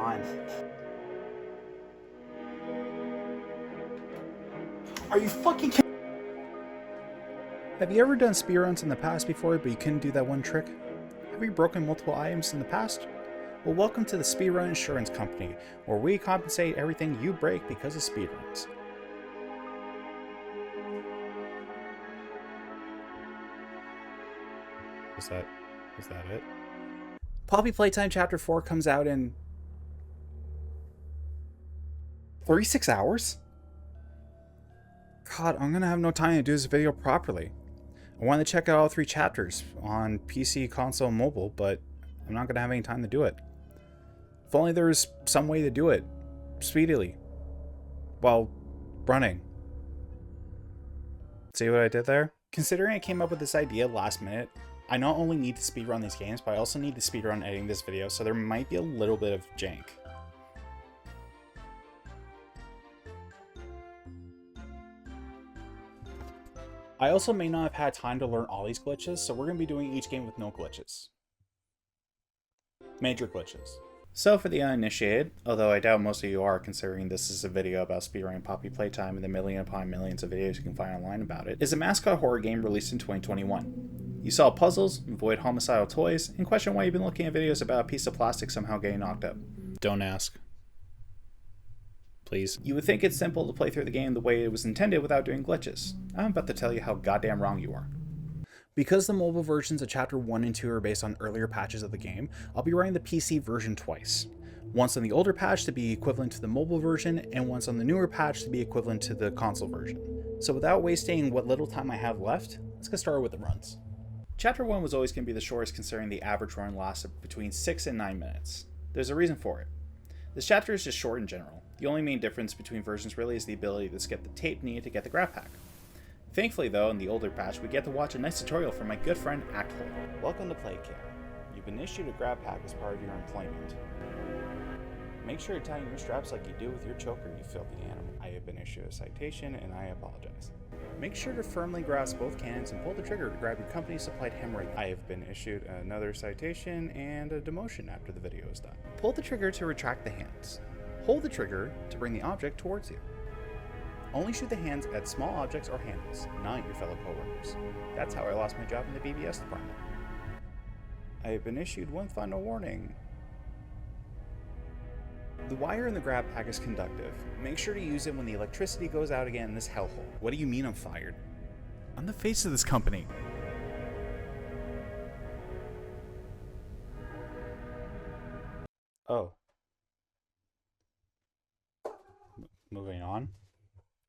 time. Are you fucking kidding? Have you ever done speedruns in the past before, but you couldn't do that one trick? Have you broken multiple items in the past? Well, welcome to the Speedrun Insurance Company, where we compensate everything you break because of speedruns. Was that it? Poppy Playtime Chapter 4 comes out in 36 hours? God, I'm gonna have no time to do this video properly. I want to check out all 3 chapters on PC, console, and mobile, but I'm not gonna have any time to do it. If only there was some way to do it speedily while running. See what I did there? Considering I came up with this idea last minute, I not only need to speedrun these games, but I also need to speedrun editing this video, so there might be a little bit of jank. I also may not have had time to learn all these glitches, so we're going to be doing each game with no glitches. Major glitches. So for the uninitiated, although I doubt most of you are considering this is a video about speedrunning Poppy Playtime and the million upon millions of videos you can find online about it, is a mascot horror game released in 2021. You solve puzzles, avoid homicidal toys, and question why you've been looking at videos about a piece of plastic somehow getting knocked up. Don't ask. Please. You would think it's simple to play through the game the way it was intended without doing glitches. I'm about to tell you how goddamn wrong you are. Because the mobile versions of Chapter 1 and 2 are based on earlier patches of the game, I'll be running the PC version twice. Once on the older patch to be equivalent to the mobile version, and once on the newer patch to be equivalent to the console version. So without wasting what little time I have left, let's get started with the runs. Chapter 1 was always going to be the shortest considering the average run lasted between 6 and 9 minutes. There's a reason for it. This chapter is just short in general. The only main difference between versions really is the ability to skip the tape needed to get the grab pack. Thankfully though, in the older patch, we get to watch a nice tutorial from my good friend Acthole. Welcome to Playcam. You've been issued a grab pack as part of your employment. Make sure to tie your straps like you do with your choker, you filthy animal. I have been issued a citation and I apologize. Make sure to firmly grasp both cannons and pull the trigger to grab your company supplied hemorrhoid. I have been issued another citation and a demotion after the video is done. Pull the trigger to retract the hands. Hold the trigger to bring the object towards you. Only shoot the hands at small objects or handles, not your fellow coworkers. That's how I lost my job in the BBS department. I have been issued one final warning. The wire in the grab pack is conductive. Make sure to use it when the electricity goes out again in this hellhole. What do you mean I'm fired? I'm the face of this company. Oh. Moving on.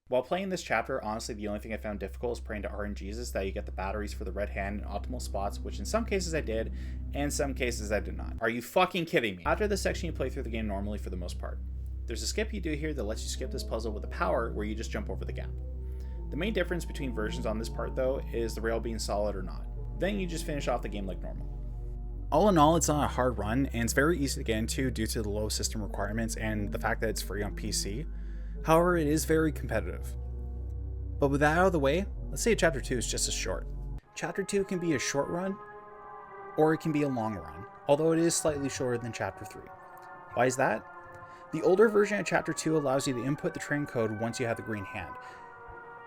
While playing this chapter, honestly the only thing I found difficult is praying to RNGs that you get the batteries for the red hand in optimal spots, which in some cases I did, and in some cases I did not. Are you fucking kidding me? After this section you play through the game normally for the most part. There's a skip you do here that lets you skip this puzzle with a power where you just jump over the gap. The main difference between versions on this part though is the rail being solid or not. Then you just finish off the game like normal. All in all, it's not a hard run, and it's very easy to get into due to the low system requirements and the fact that it's free on PC. However, it is very competitive. But with that out of the way, let's say Chapter 2 is just as short. Chapter 2 can be a short run, or it can be a long run, although it is slightly shorter than Chapter 3. Why is that? The older version of Chapter 2 allows you to input the train code once you have the green hand.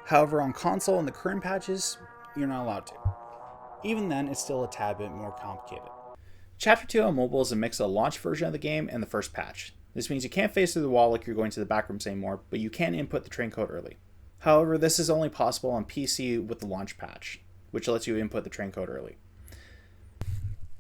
However, on console and the current patches, you're not allowed to. Even then, it's still a tad bit more complicated. Chapter 2 on mobile is a mix of the launch version of the game and the first patch. This means you can't face through the wall like you're going to the back rooms anymore, but you can input the train code early. However, this is only possible on PC with the launch patch, which lets you input the train code early.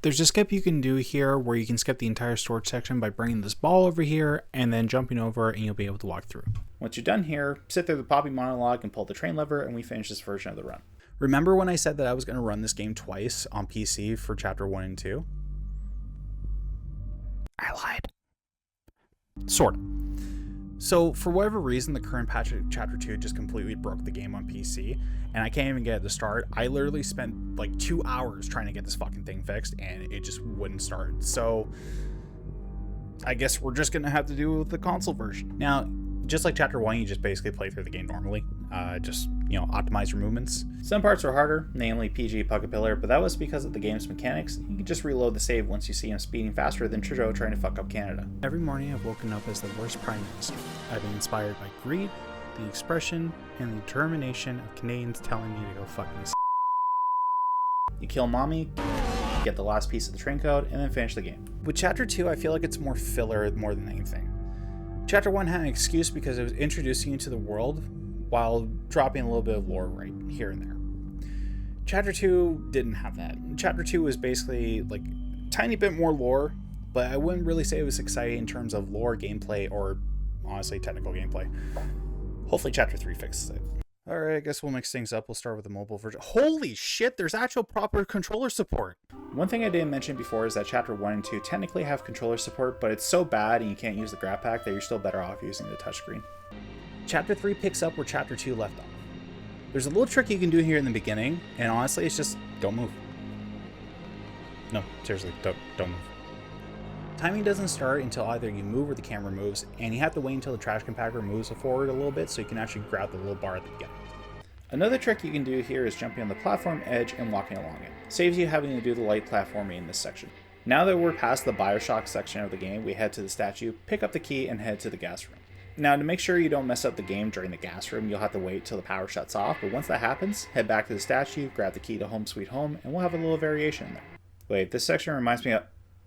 There's a skip you can do here where you can skip the entire storage section by bringing this ball over here and then jumping over and you'll be able to walk through. Once you're done here, sit through the Poppy monologue and pull the train lever and we finish this version of the run. Remember when I said that I was going to run this game twice on PC for Chapter 1 and 2? I lied. Sort of. So for whatever reason, the current patch of Chapter 2 just completely broke the game on PC, and I can't even get it to start. I literally spent like 2 hours trying to get this fucking thing fixed, and it just wouldn't start. So I guess we're just gonna have to do with the console version. Now, just like Chapter 1, you just basically play through the game normally. just, you know, optimize your movements. Some parts were harder, namely PG Puckapillar, but that was because of the game's mechanics. You can just reload the save once you see him speeding faster than Trudeau trying to fuck up Canada. Every morning I've woken up as the worst Prime Minister. I've been inspired by greed, the expression, and the determination of Canadians telling me to go fuck myself. You kill mommy, get the last piece of the train code, and then finish the game. With Chapter 2, I feel like it's more filler more than anything. Chapter 1 had an excuse because it was introducing you to the world while dropping a little bit of lore right here and there. Chapter 2 didn't have that. Chapter 2 was basically like a tiny bit more lore, but I wouldn't really say it was exciting in terms of lore, gameplay, or honestly technical gameplay. Hopefully Chapter 3 fixes it. Alright, I guess we'll mix things up. We'll start with the mobile version. Holy shit, there's actual proper controller support! One thing I didn't mention before is that Chapter 1 and 2 technically have controller support, but it's so bad and you can't use the grab pack that you're still better off using the touchscreen. Chapter 3 picks up where Chapter 2 left off. There's a little trick you can do here in the beginning, and honestly, it's just don't move. No, seriously, don't move. Timing doesn't start until either you move or the camera moves, and you have to wait until the trash compactor moves forward a little bit so you can actually grab the little bar at the beginning. Another trick you can do here is jumping on the platform edge and walking along it. Saves you having to do the light platforming in this section. Now that we're past the Bioshock section of the game, we head to the statue, pick up the key, and head to the gas room. Now, to make sure you don't mess up the game during the gas room, you'll have to wait till the power shuts off, but once that happens, head back to the statue, grab the key to Home Sweet Home, and we'll have a little variation in there. Wait, this section reminds me of...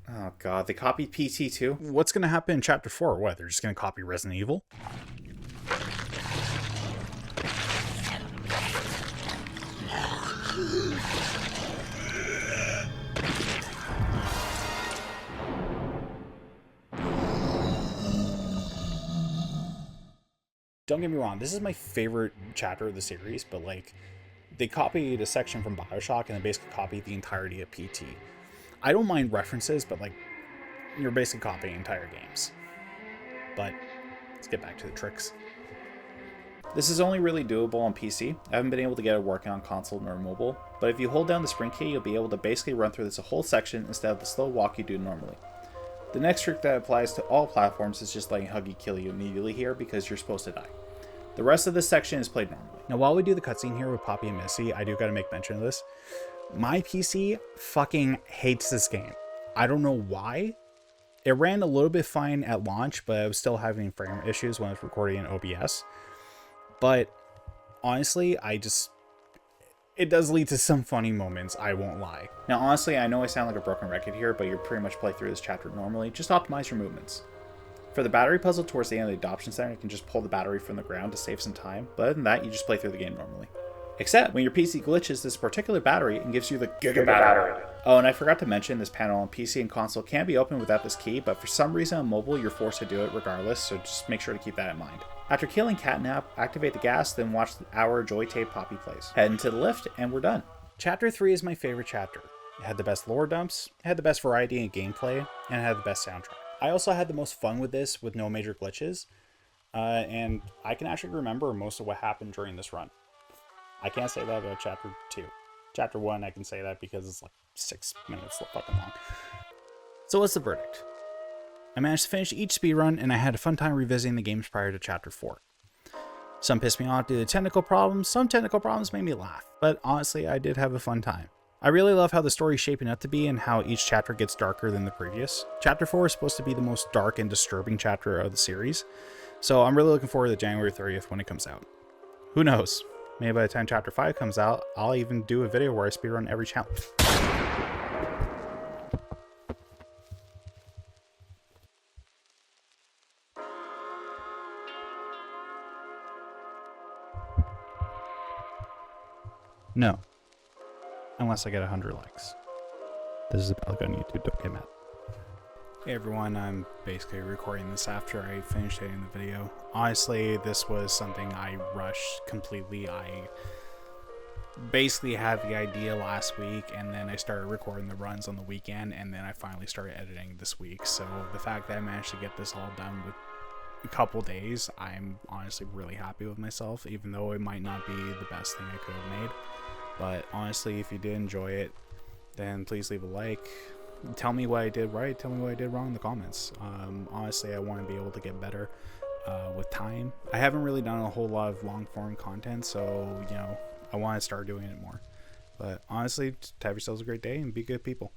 Oh god, they copied PT too? What's going to happen in Chapter 4? What, they're just going to copy Resident Evil? Don't get me wrong, this is my favorite chapter of the series, but like, they copied a section from Bioshock and they basically copied the entirety of PT. I don't mind references, but like, you're basically copying entire games. But let's get back to the tricks. This is only really doable on PC. I haven't been able to get it working on console nor mobile, but if you hold down the sprint key, you'll be able to basically run through this whole section instead of the slow walk you do normally. The next trick that applies to all platforms is just letting Huggy kill you immediately here because you're supposed to die. The rest of this section is played normally. Now while we do the cutscene here with Poppy and Missy, I do gotta make mention of this. My PC fucking hates this game. I don't know why. It ran a little bit fine at launch, but I was still having frame issues when I was recording in OBS. But honestly, it does lead to some funny moments, I won't lie. Now honestly, I know I sound like a broken record here, but you pretty much play through this chapter normally. Just optimize your movements. For the battery puzzle towards the end of the adoption center, you can just pull the battery from the ground to save some time, but other than that, you just play through the game normally. Except when your PC glitches this particular battery and gives you the Giga Battery. Oh, and I forgot to mention, this panel on PC and console can be opened without this key, but for some reason on mobile, you're forced to do it regardless, so just make sure to keep that in mind. After killing Catnap, activate the gas, then watch our Joy Tape Poppy plays. Head into the lift, and we're done. Chapter 3 is my favorite chapter. It had the best lore dumps, it had the best variety in gameplay, and it had the best soundtrack. I also had the most fun with this with no major glitches, and I can actually remember most of what happened during this run. I can't say that about Chapter 2. Chapter 1, I can say that because it's like 6 minutes fucking long. So what's the verdict? I managed to finish each speedrun, and I had a fun time revisiting the games prior to Chapter 4. Some pissed me off due to technical problems, some technical problems made me laugh, but honestly, I did have a fun time. I really love how the story is shaping up to be and how each chapter gets darker than the previous. Chapter 4 is supposed to be the most dark and disturbing chapter of the series, so I'm really looking forward to January 30th when it comes out. Who knows? Maybe by the time Chapter 5 comes out, I'll even do a video where I speedrun every challenge. No. Unless I get 100 likes. This is about on YouTube, don't get mad. Hey everyone, I'm basically recording this after I finished editing the video. Honestly, this was something I rushed completely. I basically had the idea last week, and then I started recording the runs on the weekend, and then I finally started editing this week. So the fact that I managed to get this all done with a couple days, I'm honestly really happy with myself, even though it might not be the best thing I could have made. But honestly, if you did enjoy it, then please leave a like. Tell me what I did right, tell me what I did wrong in the comments. Honestly, I want to be able to get better. with time. I haven't really done a whole lot of long form content, so I want to start doing it more. But honestly, just have yourselves a great day and be good people.